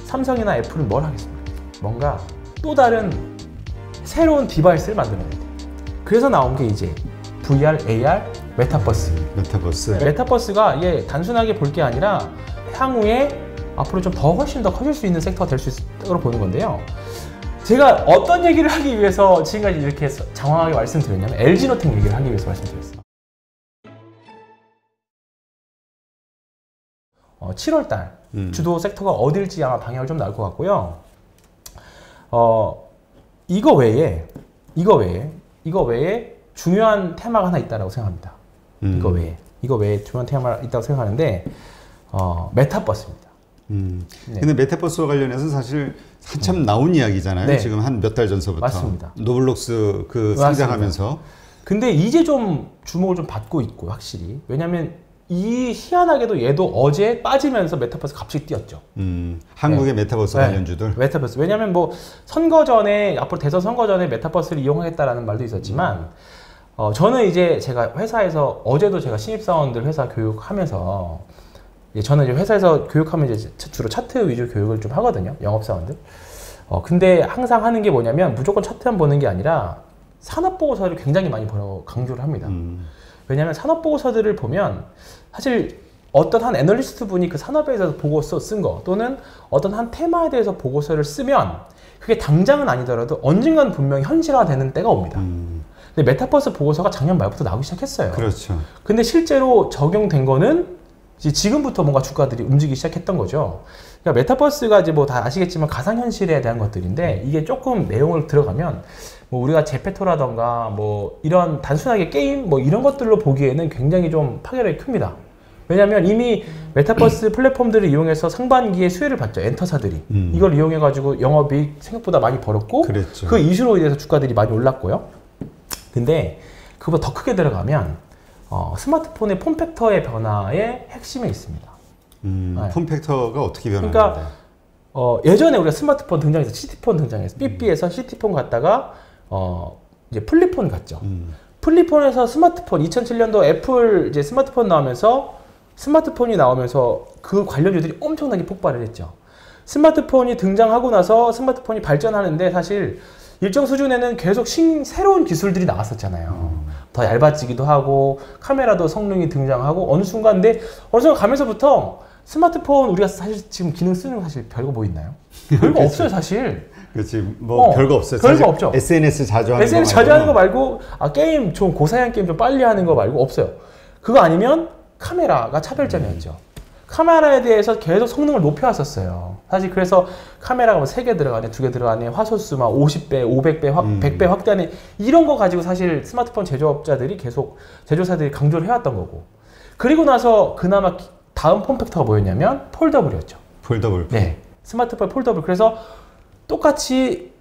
삼성이나 애플은 뭘 하겠습니까? 뭔가 또 다른 새로운 디바이스를 만들어야 돼요. 그래서 나온 게 이제 VR, AR, 메타버스. 메타버스. 네, 메타버스가 이게 단순하게 볼 게 아니라 향후에 앞으로 좀 더 훨씬 더 커질 수 있는 섹터가 될 수 있다고 보는 건데요. 제가 어떤 얘기를 하기 위해서 지금까지 이렇게 장황하게 말씀드렸냐면 LG노텍 얘기를 하기 위해서 말씀드렸어요. 7월달 주도 섹터가 어딜지 아마 방향을 좀 나올 것 같고요. 이거 외에 중요한 테마가 하나 있다고 생각합니다. 이거 외에 중요한 테마가 있다고 생각하는데 메타버스입니다. 네. 근데 메타버스와 관련해서 사실 한참 나온 이야기잖아요. 네. 지금 한 몇 달 전서부터. 맞습니다. 노블록스 그 상장하면서. 근데 이제 좀 주목을 좀 받고 있고 확실히. 왜냐면 이 희한하게도 얘도 어제 빠지면서 메타버스 갑자기 뛰었죠. 한국의 메타버스 관련주들. 메타버스. 왜냐면 뭐 선거 전에 앞으로 대선 선거 전에 메타버스를 이용하겠다라는 말도 있었지만 저는 이제 제가 회사에서 어제도 제가 신입사원들 회사 교육하면서 저는 이제 회사에서 교육하면 이제 주로 차트 위주 교육을 좀 하거든요. 영업사원들. 근데 항상 하는 게 뭐냐면 무조건 차트만 보는 게 아니라 산업보고서를 굉장히 많이 강조를 합니다. 왜냐하면 산업보고서들을 보면 사실 어떤 한 애널리스트 분이 그 산업에 대해서 보고서 쓴 거 또는 어떤 한 테마에 대해서 보고서를 쓰면 그게 당장은 아니더라도 언젠가는 분명히 현실화되는 때가 옵니다. 근데 메타버스 보고서가 작년 말부터 나오기 시작했어요. 그렇죠. 근데 실제로 적용된 거는 이제 지금부터 뭔가 주가들이 움직이기 시작했던 거죠. 그러니까 메타버스가 이제 뭐 다 아시겠지만 가상현실에 대한 것들인데 이게 조금 내용을 들어가면 뭐 우리가 제페토라던가 뭐 이런 단순하게 게임 뭐 이런 것들로 보기에는 굉장히 좀 파괴력이 큽니다. 왜냐하면 이미 메타버스 플랫폼들을 이용해서 상반기에 수혜를 봤죠. 엔터사들이. 이걸 이용해가지고 영업이익 생각보다 많이 벌었고 그랬죠. 그 이슈로 인해서 주가들이 많이 올랐고요. 근데 그보다 더 크게 들어가면 스마트폰의 폼팩터의 변화의 핵심에 있습니다. 네. 폼팩터가 어떻게 변하는데? 그러니까 예전에 우리가 스마트폰 등장해서 시티폰 등장해서 삐삐에서 시티폰 갔다가 이제 플립폰 갔죠. 플립폰에서 스마트폰 2007년도 애플 이제 스마트폰이 나오면서 그 관련주들이 엄청나게 폭발을 했죠. 스마트폰이 등장하고 나서 스마트폰이 발전하는데 사실 일정 수준에는 계속 새로운 기술들이 나왔었잖아요. 더 얇아지기도 하고 카메라도 성능이 등장하고 어느 순간 가면서부터 스마트폰 우리가 사실 지금 기능 쓰는 거 사실 별거 뭐 있나요? 별거 없어요 사실. 그렇지 뭐 별거 없어요. 별거 없죠. SNS 자주 하는 SNS 자주 하는 거 말고 게임 좀 고사양 게임 좀 빨리 하는 거 말고 없어요. 그거 아니면 카메라가 차별점이었죠. 카메라에 대해서 계속 성능을 높여왔었어요. 사실 그래서 카메라가 뭐 3개 들어가네, 2개 들어가네, 화소수 막 50배, 500배, 100배 확대하네 이런 거 가지고 사실 스마트폰 제조업자들이 계속 제조사들이 강조를 해왔던 거고. 그리고 나서 그나마 다음 폼팩터가 뭐였냐면 폴더블이었죠. 폴더블. 네, 스마트폰 폴더블. 그래서 똑같이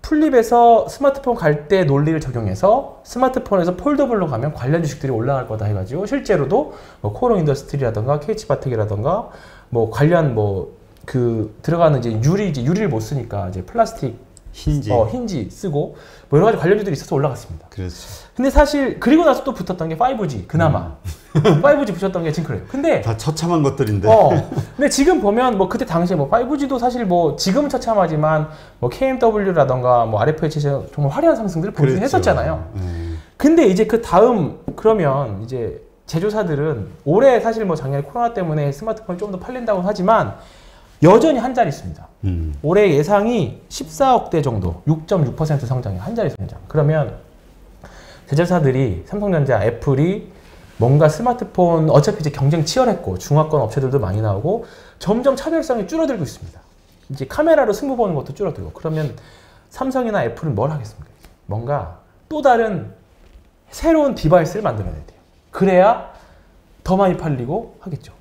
플립에서 스마트폰 갈 때 논리를 적용해서 스마트폰에서 폴더블로 가면 관련 주식들이 올라갈 거다 해가지고 실제로도 뭐 코롱 인더스트리라던가 KH바텍이라던가 뭐 관련 들어가는 이제 유리를 못 쓰니까 이제 플라스틱 힌지 쓰고 뭐 여러 가지 관련주들이 있어서 올라갔습니다. 그렇죠. 근데 사실 그리고 나서 또 붙었던 게 5G 그나마 5G 붙였던 게 지금 그래요. 근데 다 처참한 것들인데. 근데 지금 보면 뭐 그때 당시에 뭐 5G도 사실 뭐 지금은 처참하지만 뭐 KMW라던가 뭐 RFH에서 정말 화려한 상승들을 보여주긴 했었잖아요. 근데 이제 그 다음 그러면 이제 제조사들은 올해 사실 뭐 작년에 코로나 때문에 스마트폰이 좀 더 팔린다고 하지만 여전히 한 자릿수입니다. 올해 예상이 14억대 정도, 6.6% 성장이에요. 한 자릿수 성장. 그러면 제조사들이 삼성전자, 애플이 뭔가 스마트폰 어차피 이제 경쟁 치열했고 중화권 업체들도 많이 나오고 점점 차별성이 줄어들고 있습니다. 이제 카메라로 승부 보는 것도 줄어들고. 그러면 삼성이나 애플은 뭘 하겠습니까? 뭔가 또 다른 새로운 디바이스를 만들어야 돼요. 그래야 더 많이 팔리고 하겠죠.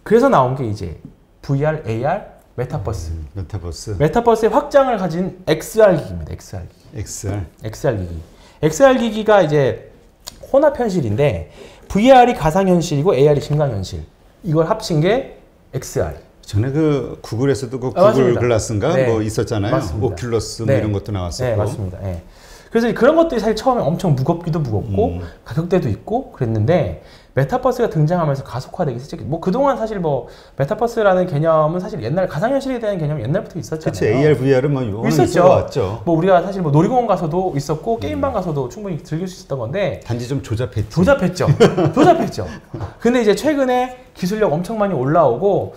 그래서 나온 게 이제 VR, AR, 메타버스. 메타버스의 확장을 가진 XR 기기입니다. XR 기기. XR 기기가 이제 혼합 현실인데 VR이 가상현실이고 AR이 증강현실. 이걸 합친 게 XR. 전에 그 구글에서도 그 구글 글라스인가 뭐 있었잖아요. 맞습니다. 오큘러스 뭐 이런 것도 나왔었고. 네, 맞습니다. 그래서 그런 것들이 사실 처음에 엄청 무겁기도 무겁고 가격대도 있고 그랬는데 메타버스가 등장하면서 가속화되기 시작했죠. 뭐 그동안 사실 뭐 메타버스라는 개념은 사실 옛날 가상현실에 대한 개념이 옛날부터 있었잖아요. 그치, AR, VR은 뭐 있었죠. 왔죠. 뭐 우리가 사실 뭐 놀이공원 가서도 있었고 게임방 가서도 충분히 즐길 수 있었던 건데 단지 좀 조잡했죠. 조잡했죠. 근데 이제 최근에 기술력 엄청 많이 올라오고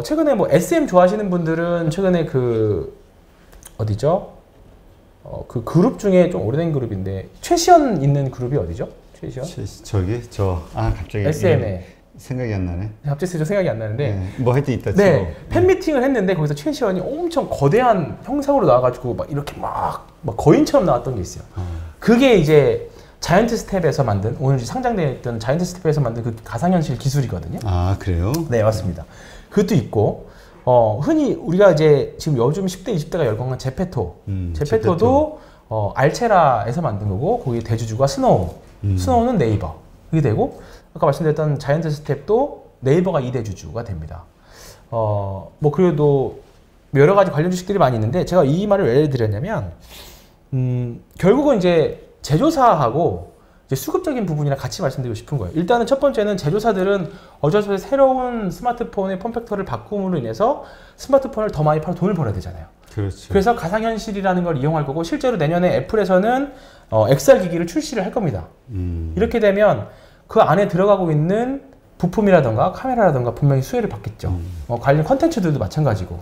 최근에 뭐 SM 좋아하시는 분들은 최근에 그 어디죠? 그 그룹 중에 좀 오래된 그룹인데 최시연 있는 그룹이 어디죠? 최시연? 갑자기 SM에 생각이 안 나네. 갑자기 생각이 안 나는데 네, 뭐 하여튼 있다. 네, 팬미팅을 했는데 거기서 최시연이 엄청 거대한 형상으로 나와가지고 막 이렇게 막 거인처럼 나왔던 게 있어요. 그게 이제 자이언트 스텝에서 만든, 오늘 상장되어 있던 자이언트 스텝에서 만든 그 가상현실 기술이거든요. 아, 그래요? 네, 맞습니다. 그것도 있고 흔히 우리가 이제 지금 요즘 10대, 20대가 열광한 제페토. 제페토도 알체라에서 만든 거고 거기 대주주가 스노우. 스노우는 네이버. 그게 되고 아까 말씀드렸던 자이언트 스텝도 네이버가 2대 주주가 됩니다. 뭐 그래도 여러 가지 관련 주식들이 많이 있는데 제가 이 말을 왜 드렸냐면 결국은 이제 제조사하고 이제 수급적인 부분이랑 같이 말씀드리고 싶은 거예요. 일단은 첫 번째는 제조사들은 어쩔 수 없이 새로운 스마트폰의 폼팩터를 바꿈으로 인해서 스마트폰을 더 많이 팔아 돈을 벌어야 되잖아요. 그렇죠. 그래서 가상현실이라는 걸 이용할 거고 실제로 내년에 애플에서는 XR 기기를 출시를 할 겁니다. 이렇게 되면 그 안에 들어가고 있는 부품이라던가 카메라라던가 분명히 수혜를 받겠죠. 관련 컨텐츠들도 마찬가지고.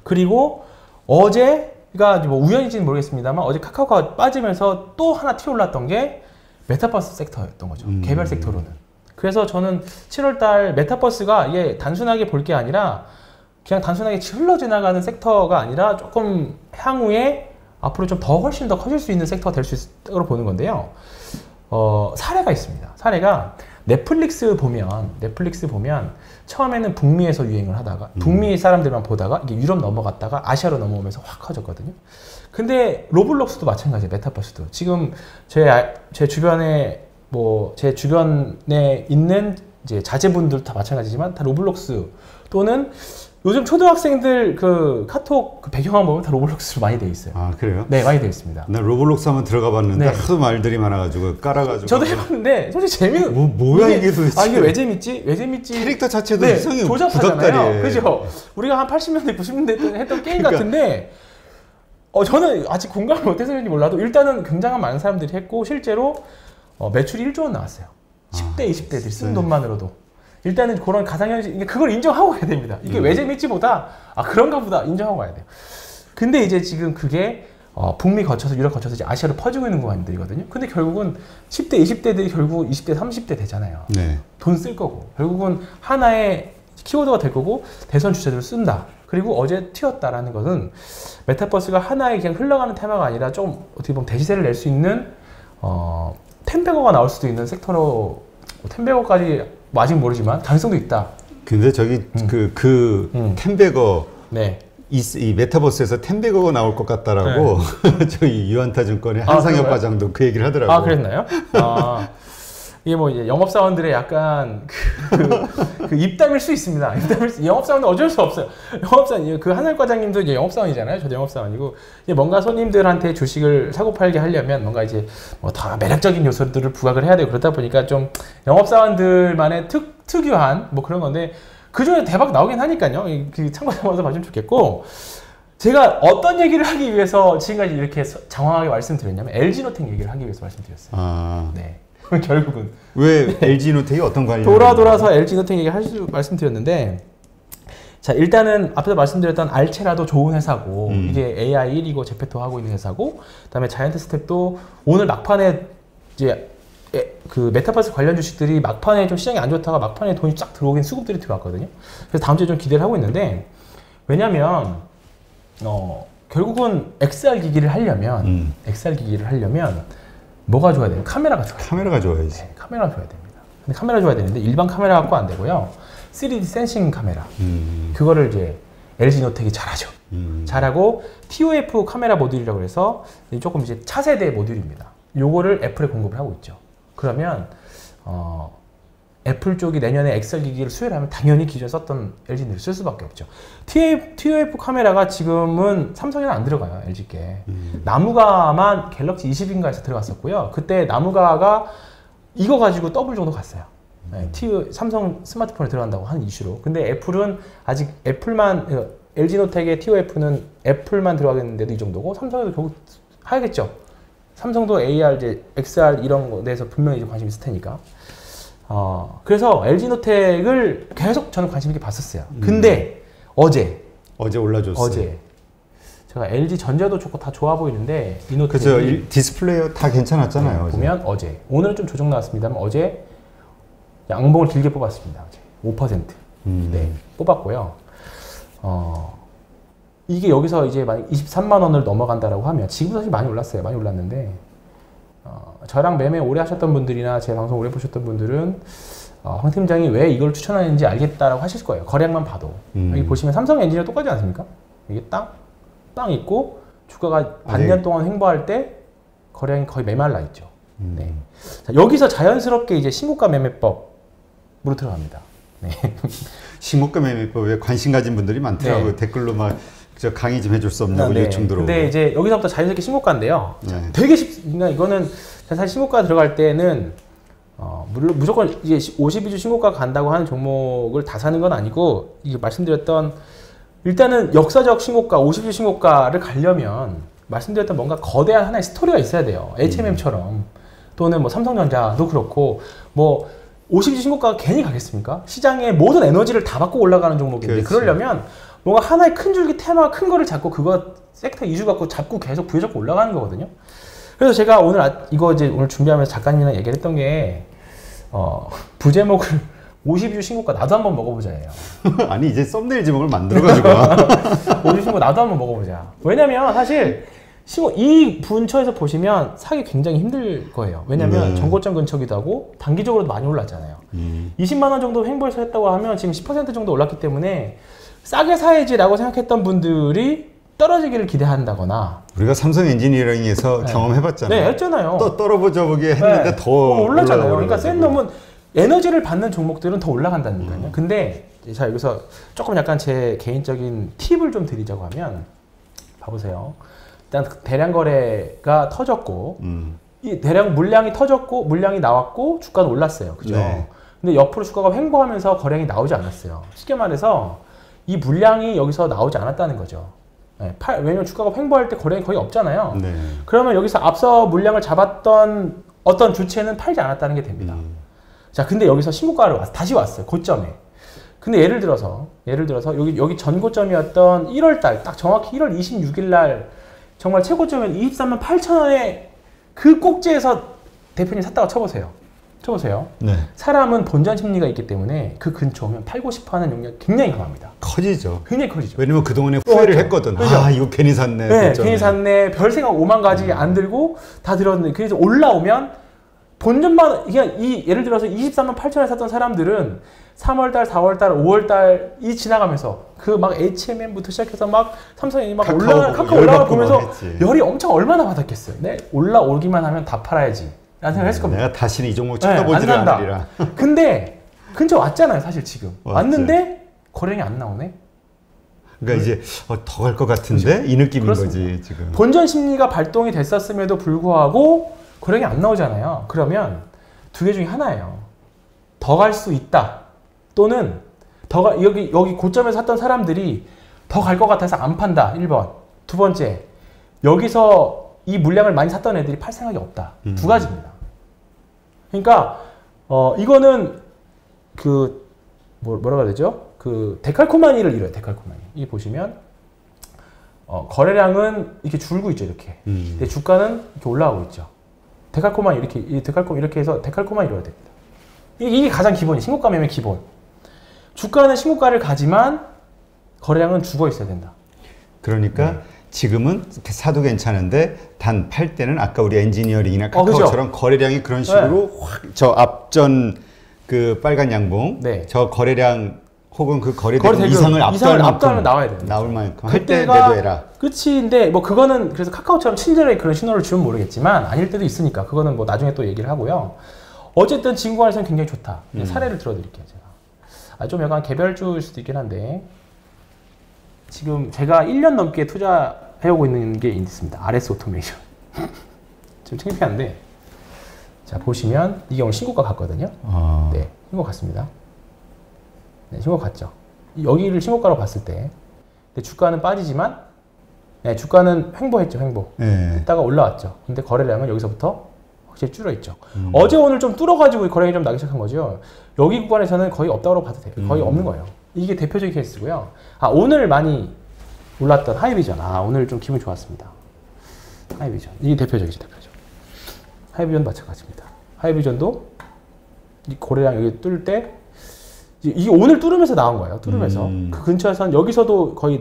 그리고 어제가 뭐 우연인지는 모르겠습니다만 어제 카카오가 빠지면서 또 하나 튀어올랐던 게 메타버스 섹터였던 거죠. 개별 섹터로는. 그래서 저는 7월달 메타버스가 이게 단순하게 볼 게 아니라 그냥 단순하게 흘러 지나가는 섹터가 아니라 조금 향후에 앞으로 좀 더 훨씬 더 커질 수 있는 섹터가 될 수 있다고 보는 건데요. 사례가 있습니다. 사례가 넷플릭스 보면 처음에는 북미에서 유행을 하다가 북미 사람들만 보다가 이게 유럽 넘어갔다가 아시아로 넘어오면서 확 커졌거든요. 근데 로블록스도 마찬가지예요. 메타버스도 지금 제 주변에 제 주변에 있는 이제 자제분들 다 마찬가지지만 다 로블록스 또는 요즘 초등학생들 그 카톡 그 배경화면 보면 다 로블록스로 많이 돼 있어요. 아, 그래요? 네, 많이 돼 있습니다. 나 로블록스 한번 들어가 봤는데 네. 하도 말들이 많아가지고 깔아가지고. 저도 해봤는데 솔직히 재미는 뭐야 이게 도대체? 이게 왜 재밌지? 캐릭터 자체도 네, 이상해. 조잡하잖아요. 그죠? 우리가 한 80년대, 90년대 때 했던 게임 같은데 저는 아직 공감을 못해서 그런지 몰라도 일단은 굉장한 많은 사람들이 했고 실제로 매출이 1조 원 나왔어요. 10대, 20대들이 쓴 돈만으로도. 일단은 그런 가상현실, 그걸 인정하고 가야 됩니다. 이게 왜 재밌지 보다, 그런가 보다 인정하고 가야 돼요. 근데 이제 지금 그게 북미 거쳐서 유럽 거쳐서 이제 아시아로 퍼지고 있는 공간들이거든요. 근데 결국은 10대, 20대들이 결국 20대, 30대 되잖아요. 네. 돈 쓸 거고. 결국은 하나의 키워드가 될 거고 대선 주제들을 쓴다. 그리고 어제 튀었다라는 것은 메타버스가 하나의 그냥 흘러가는 테마가 아니라 좀 어떻게 보면 대시세를 낼 수 있는 텐베거가 나올 수도 있는 섹터로 텐베거까지 아직 모르지만 가능성도 있다. 근데 저기 텐베거 네. 이 메타버스에서 텐베거가 나올 것 같다라고 네. 저희 유한타증권의 한상혁 과장도 그 얘기를 하더라고요. 그랬나요? 이게 뭐 이제 영업사원들의 약간 그 입담일 수 있습니다. 영업사원은 어쩔 수 없어요. 영업사원, 그 한상혁 과장님도 이제 영업사원이잖아요. 저도 영업사원이고. 이제 뭔가 손님들한테 주식을 사고 팔게 하려면 뭔가 이제 뭐 다 매력적인 요소들을 부각을 해야 되고 그러다 보니까 좀 영업사원들만의 특유한 뭐 그런 건데 그 중에 대박 나오긴 하니까요. 참고 삼아서 봐주면 좋겠고. 제가 어떤 얘기를 하기 위해서 지금까지 이렇게 장황하게 말씀드렸냐면 LG노텍 얘기를 하기 위해서 말씀드렸어요. 네. 결국은 왜 LG노텍이 어떤 관련? 돌아서 LG노텍 얘기 말씀드렸는데 자 일단은 앞에서 말씀드렸던 알체라도 좋은 회사고 이게 AI 1위고 제페토 하고 있는 회사고 그다음에 자이언트 스텝도 오늘 막판에 이제 그 메타버스 관련 주식들이 막판에 좀 시장이 안 좋다가 막판에 돈이 쫙 들어오긴 수급들이 들어왔거든요. 그래서 다음 주에 좀 기대를 하고 있는데 왜냐면 결국은 XR 기기를 하려면 뭐가 좋아야 돼요? 카메라가 좋아야 돼요. 카메라가 좋아야지. 네, 카메라가 좋아야 됩니다. 근데 카메라 좋아야 되는데 일반 카메라 갖고 안 되고요. 3D 센싱 카메라. 그거를 이제 LG노텍이 잘하죠. 잘하고 TOF 카메라 모듈이라고 해서 조금 이제 차세대 모듈입니다. 요거를 애플에 공급을 하고 있죠. 그러면 애플 쪽이 내년에 XR 기기를 수혜를 하면 당연히 기존에 썼던 LG들이 쓸 수밖에 없죠. TOF 카메라가 지금은 삼성에는 안 들어가요. LG께. 나무가만 갤럭시 20인가에서 들어갔었고요. 그때 나무가가 이거 가지고 더블 정도 갔어요. 네, 삼성 스마트폰에 들어간다고 하는 이슈로. 근데 애플은 아직 애플만, LG노텍의 TOF는 애플만 들어가겠는데도 이 정도고, 삼성에도 결국 하겠죠. 삼성도 AR, 이제 XR 이런 거에 대해서 분명히 좀 관심이 있을 테니까. 그래서 LG노텍을 계속 저는 관심 있게 봤었어요. 근데 어제 올라줬어요. 어제 제가 LG 전자도 좋고 다 좋아 보이는데 이노텍이 그죠. 디스플레이 다 괜찮았잖아요. 네, 보면 어제 오늘은 좀 조정 나왔습니다만 어제 양봉을 길게 뽑았습니다. 어제 5% 네, 뽑았고요. 이게 여기서 이제 만약 23만 원을 넘어간다라고 하면 지금 사실 많이 올랐어요. 많이 올랐는데 저랑 매매 오래 하셨던 분들이나 제 방송 오래 보셨던 분들은 황 팀장이 왜 이걸 추천하는지 알겠다라고 하실 거예요. 거래량만 봐도. 여기 보시면 삼성 엔지니어 똑같지 않습니까? 이게 땅 있고 주가가 반년 동안 횡보할 때 거래량이 거의 메말라 있죠. 네. 자, 여기서 자연스럽게 이제 신고가 매매법으로 들어갑니다. 네. 신고가 매매법에 관심 가진 분들이 많더라고요. 네. 댓글로 막 저 강의 좀 해줄 수 없냐고 네. 요청 들어오고. 근데 이제 여기서부터 자연스럽게 신고가인데요. 네. 되게 쉽습니다. 이거는 사실 신고가 들어갈 때는 물론 무조건 이제 52주 신고가 간다고 하는 종목을 다 사는 건 아니고, 이게 말씀드렸던 일단은 역사적 신고가, 50주 신고가를 가려면 말씀드렸던 뭔가 거대한 하나의 스토리가 있어야 돼요. HMM처럼 또는 뭐 삼성전자도 그렇고, 뭐 50주 신고가가 괜히 가겠습니까? 시장의 모든 에너지를 다 받고 올라가는 종목인데, 그렇지. 그러려면 뭔가 하나의 큰 줄기 테마 큰 거를 잡고 그거 섹터 이주 갖고 잡고 계속 부여잡고 올라가는 거거든요. 그래서 제가 오늘 이거 이제 오늘 준비하면서 작가님이랑 얘기를 했던 게 부제목을 52주 신고가 나도 한번 먹어보자예요. 아니 이제 썸네일 제목을 만들어가지고 52주 신고가 나도 한번 먹어보자. 왜냐면 사실 이 근처에서 보시면 사기 굉장히 힘들 거예요. 왜냐면 전고점 근처기도 하고 단기적으로도 많이 올랐잖아요. 20만 원 정도 횡보해서 했다고 하면 지금 10% 정도 올랐기 때문에 싸게 사야지라고 생각했던 분들이 떨어지기를 기대한다거나, 우리가 삼성 엔지니어링에서 경험해봤잖아요. 네, 했잖아요. 또 떨어보자 보기 했는데 더 올랐잖아요. 그러니까 센 놈은 에너지를 받는 종목들은 더 올라간다니까요. 근데 자, 여기서 조금 약간 제 개인적인 팁을 좀 드리자고 하면, 봐보세요. 일단 대량 거래가 터졌고, 이 대량 물량이 터졌고 물량이 나왔고 주가는 올랐어요. 그죠? 네. 근데 옆으로 주가가 횡보하면서 거래량이 나오지 않았어요. 쉽게 말해서 이 물량이 여기서 나오지 않았다는 거죠. 네, 왜냐면 주가가 횡보할 때 거래량이 거의 없잖아요. 네. 그러면 여기서 앞서 물량을 잡았던 어떤 주체는 팔지 않았다는 게 됩니다. 자, 근데 여기서 신고가를 다시 왔어요. 고점에. 근데 예를 들어서 여기 전고점이었던 1월달, 딱 정확히 1월 26일 날 정말 최고점은 23만 8천 원에 그 꼭지에서 대표님 샀다가 쳐보세요. 네. 사람은 본전 심리가 있기 때문에 그 근처 오면 팔고 싶어 하는 능력이 굉장히 강합니다. 커지죠. 굉장히 커지죠. 왜냐면 그동안에 후회를 했거든. 그렇죠. 아, 이거 괜히 샀네. 네, 고점에. 괜히 샀네. 별 생각 5만 가지 안 들고 다 들었는데, 그래서 올라오면 본전만, 그냥 예를 들어서 23만 8천원에 샀던 사람들은 3월달, 4월달, 5월달이 지나가면서 그 막 HMM부터 시작해서 막 삼성이 막 카카오 올라가 보면서 열이 엄청 얼마나 받았겠어요. 네, 올라오기만 하면 다 팔아야지 라는 생각을 했을 겁니다. 내가 다시는 이 종목 쳐다보지를 않으리라. 근데 근처 왔잖아요. 사실 지금 맞지. 왔는데 거래량이 안 나오네. 그러니까 이제 더 갈 것 같은데 그렇죠. 이 느낌인 그렇습니다. 거지 지금. 본전 심리가 발동이 됐었음에도 불구하고 거래량이 안 나오잖아요. 그러면 두 개 중에 하나예요. 더 갈 수 있다. 또는 여기 고점에서 샀던 사람들이 더 갈 것 같아서 안 판다. 1번. 두 번째, 여기서 이 물량을 많이 샀던 애들이 팔 생각이 없다. 두 가지입니다. 그러니까 이거는 뭐라고 해야 되죠? 데칼코마니를 이뤄요. 데칼코마니. 이 보시면 거래량은 이렇게 줄고 있죠. 이렇게. 근데 주가는 이렇게 올라가고 있죠. 데칼코마니 이렇게 해서 데칼코마니 이뤄야 됩니다. 이게 가장 기본이 신고가 매매 기본. 주가는 신고가를 가지만 거래량은 죽어 있어야 된다. 그러니까 지금은 사도 괜찮은데 단 팔 때는 아까 우리 엔지니어링이나 카카오처럼 거래량이 그런 식으로 확 저 앞전 그 빨간 양봉 저 거래량 혹은 그 거래량 이상을 압도하면 나와야 됩니다. 나올 만큼 할 때 매도해라. 끝인데 뭐 그거는 그래서 카카오처럼 친절하게 그런 신호를 주면 모르겠지만 아닐 때도 있으니까 그거는 뭐 나중에 또 얘기를 하고요. 어쨌든 지금 구간에서는 굉장히 좋다. 사례를 들어드릴게요. 제가. 좀 약간 개별주일 수도 있긴 한데 지금 제가 1년 넘게 투자해오고 있는 게 있습니다. RS 오토메이션. 좀 창피한데 자, 보시면 이게 오늘 신고가 갔거든요. 네, 신고 갔습니다. 네, 신고 갔죠. 여기를 신고가로 봤을 때 주가는 빠지지만 네, 주가는 횡보했죠. 횡보. 했다가 올라왔죠. 근데 거래량은 여기서부터 확실히 줄어있죠. 어제 오늘 좀 뚫어가지고 거래량이 좀 나기 시작한 거죠. 여기 구간에서는 거의 없다고 봐도 돼요. 거의 없는 거예요. 이게 대표적인 케이스고요. 아, 오늘 많이 올랐던 하이비전. 아, 오늘 좀 기분 좋았습니다. 하이비전. 이게 대표적이죠. 대표적. 하이비전도 마찬가지입니다. 하이비전도 이 거래량 여기 뚫을 때 이게 오늘 뚫으면서 나온 거예요. 뚫으면서. 그 근처에선 여기서도 거의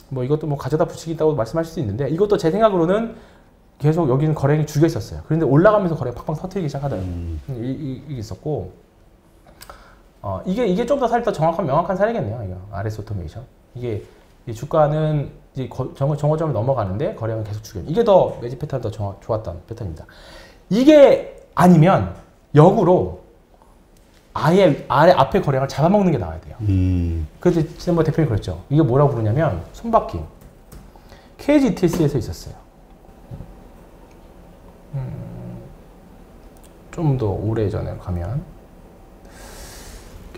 뭐 이것도 뭐 가져다 붙이기 있다고 말씀하실 수 있는데 이것도 제 생각으로는 계속 여기는 거래량이 죽여 있었어요. 그런데 올라가면서 거래가 팍팍 터뜨리기 시작하더라고요. 이게 있었고 이게 좀 더 살짝 정확한 명확한 사례겠네요. 이거 RS 오토메이션. 이게 주가는 이제 정고점을 넘어가는데 거래량은 계속 죽여. 이게 더 매집 패턴 더 좋았던 패턴입니다. 이게 아니면 역으로 아예 앞에 거래량을 잡아먹는 게 나와야 돼요. 그래서 지난번 대표님 그랬죠. 이게 뭐라고 부르냐면 손바뀜. KGTS에서 있었어요. 좀 더 오래전에 가면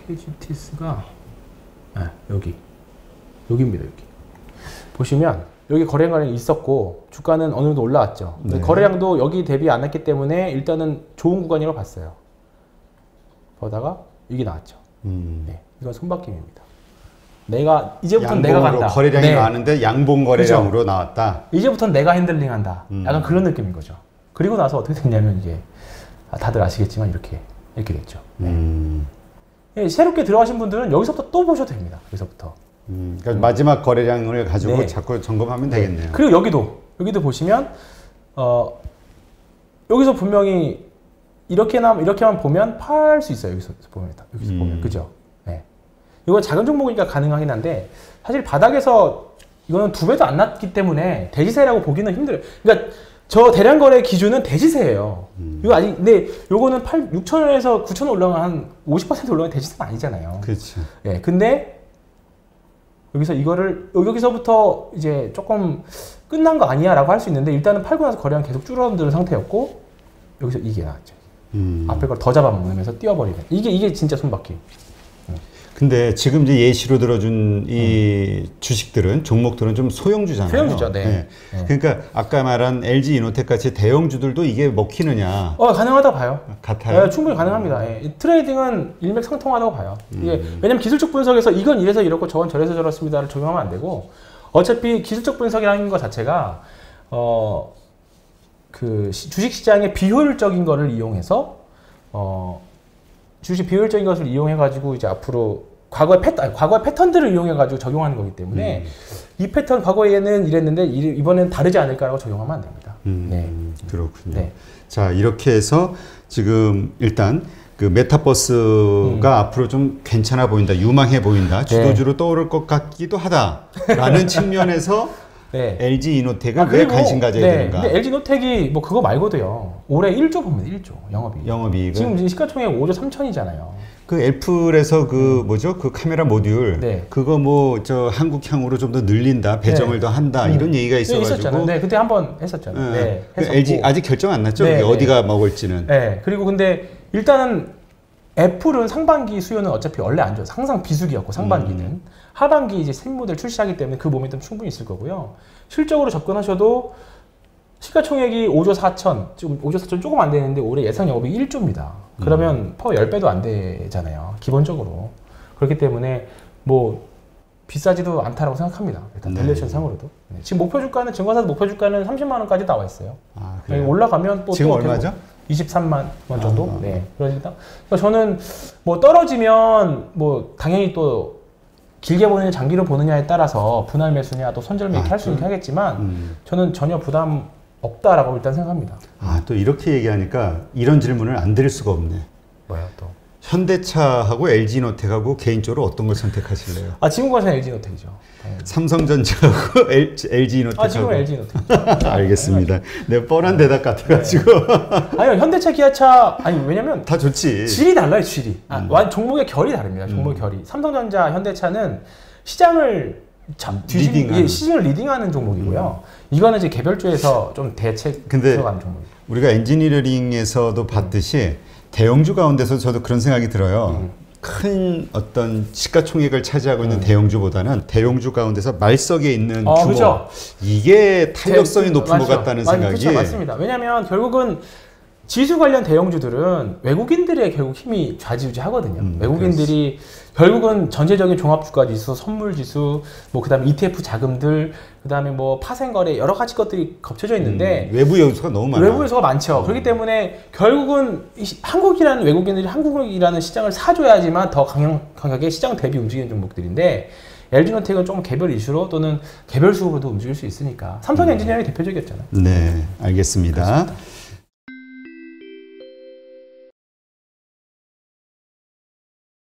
KGTS가 여기입니다. 여기 보시면 여기 거래량이 있었고 주가는 어느 정도 올라왔죠. 네. 거래량도 여기 대비 안 했기 때문에 일단은 좋은 구간이라고 봤어요. 보다가 이게 나왔죠. 네, 이건 손바뀜입니다. 이제부터는 내가 간다. 거래량이 네. 많은데 양봉 거래량으로 그렇죠? 나왔다. 이제부터는 내가 핸들링한다. 약간 그런 느낌인 거죠. 그리고 나서 어떻게 됐냐면 이제 다들 아시겠지만 이렇게 됐죠. 네. 새롭게 들어가신 분들은 여기서부터 또 보셔도 됩니다. 여기서부터. 그러니까 마지막 거래량을 가지고 네. 자꾸 점검하면 되겠네요. 그리고 여기도 보시면 여기서 분명히 이렇게만 보면 팔 수 있어요. 여기서 보면 그죠? 네. 이거 작은 종목이니까 가능하긴 한데 사실 바닥에서 이거는 2배도 안 났기 때문에 대지세라고 보기는 힘들어요. 그러니까 저 대량 거래 기준은 대지세예요. 이거 아직 근데 요거는 6,000원에서 9,000원 올라간 한 50% 올라간 대지세는 아니잖아요. 그렇죠. 예. 근데 여기서부터 이제 조금 끝난 거 아니야라고 할 수 있는데 일단은 팔고 나서 거래량 계속 줄어드는 상태였고 여기서 이게 나왔죠. 앞에 걸 더 잡아먹으면서 뛰어버리는 이게 진짜 손바뀜. 근데 지금 이제 예시로 들어준 이 주식들은 종목들은 좀 소형주잖아요. 소형주죠. 네. 네. 네. 그러니까 아까 말한 LG 이노텍 같이 대형주들도 이게 먹히느냐? 가능하다 봐요. 같아요. 네, 충분히 가능합니다. 예. 트레이딩은 일맥상통하다고 봐요. 이게 왜냐면 기술적 분석에서 이건 이래서 이렇고 저건 저래서 저렇습니다를 적용하면 안 되고 어차피 기술적 분석이라는 것 자체가 그 주식 시장의 비효율적인 거를 이용해서 주식 비효율적인 것을 이용해가지고 이제 앞으로 과거의 패턴들을 이용해가지고 적용하는 거기 때문에 이 패턴 과거에는 이랬는데 이번엔 다르지 않을까라고 적용하면 안 됩니다. 네. 그렇군요. 네. 자, 이렇게 해서 지금 일단 그 메타버스가 앞으로 좀 괜찮아 보인다, 유망해 보인다, 주도주로 떠오를 것 같기도 하다라는 측면에서 네. LG 이노텍은 왜 관심 가져야 되는가? 근데 LG 이노텍이 뭐 그거 말고도요. 올해 1조 봅니다. 1조 영업이익. 지금 시가총액 5조 3천이잖아요. 그 애플에서 그 뭐죠? 그 카메라 모듈 네. 그거 뭐 저 한국향으로 좀 더 늘린다, 배점을 더 한다 이런 얘기가 있어가지고. 있었잖아요. 네, 그때 한번 했었잖아요. 네, LG 아직 결정 안 났죠? 네, 어디가 먹을지는. 네, 그리고 근데 일단은 애플은 상반기 수요는 어차피 원래 안 좋아요. 항상 비수기였고 상반기는 하반기 이제 새 모델 출시하기 때문에 그 모멘텀 충분히 있을 거고요. 실적으로 접근하셔도 시가총액이 5조 4천, 지금 5조 4천 조금 안 되는데 올해 예상 영업이익 1조입니다. 그러면 파워 10배도 안 되잖아요. 기본적으로. 그렇기 때문에 뭐 비싸지도 않다라고 생각합니다. 일단 밸류에이션 상으로도. 네. 지금 목표 주가는 증권사 목표 주가는 30만 원까지 나와 있어요. 아, 그래요? 올라가면 또 지금 얼마죠? 23만 원 정도. 네. 그러니까 저는 뭐 떨어지면 뭐 당연히 또 길게 보느냐 장기로 보느냐에 따라서 분할 매수냐 또 선절 매입 할 수 있게 하겠지만 저는 전혀 부담 없다라고 일단 생각합니다. 또 이렇게 얘기하니까 이런 질문을 안 드릴 수가 없네. 뭐야 또? 현대차하고 LG이노텍하고 개인적으로 어떤 걸 선택하실래요? 지금 거는 LG이노텍이죠. 삼성전자하고 LG이노텍하고. 지금 LG이노텍. 알겠습니다. 네, 뻔한 대답 같아가지고. 아니요, 현대차, 기아차 왜냐면 다 좋지. 질이 달라요, 질이. 종목의 결이 다릅니다. 종목의 결이. 삼성전자, 현대차는 시장을 시즌을 리딩하는 종목이고요. 이거는 이제 개별주에서 좀 대책 들어가는 종목이에요. 우리가 엔지니어링에서도 봤듯이 대형주 가운데서 저도 그런 생각이 들어요. 큰 어떤 시가총액을 차지하고 있는 대형주보다는 대형주 가운데서 말석에 있는 규모, 그렇죠. 이게 탄력성이 높은 것 같다는 생각이. 그렇죠, 맞습니다. 왜냐하면 결국은 지수 관련 대형주들은 외국인들의 결국 힘이 좌지우지하거든요. 외국인들이 결국은 전체적인 종합주가지수, 선물지수, 뭐 그다음에 ETF 자금들, 그다음에 뭐 파생거래 여러 가지 것들이 겹쳐져 있는데 외부 요소가 너무 많아요. 외부 요소가 많죠. 그렇기 때문에 결국은 한국이라는 외국인들이 한국이라는 시장을 사줘야지만 더 강하게 시장 대비 움직이는 종목들인데 LG노텍은 조금 개별 이슈로 또는 개별 수급으로도 움직일 수 있으니까 삼성엔지니어링이 대표적이었잖아요. 네, 알겠습니다. 그렇습니다.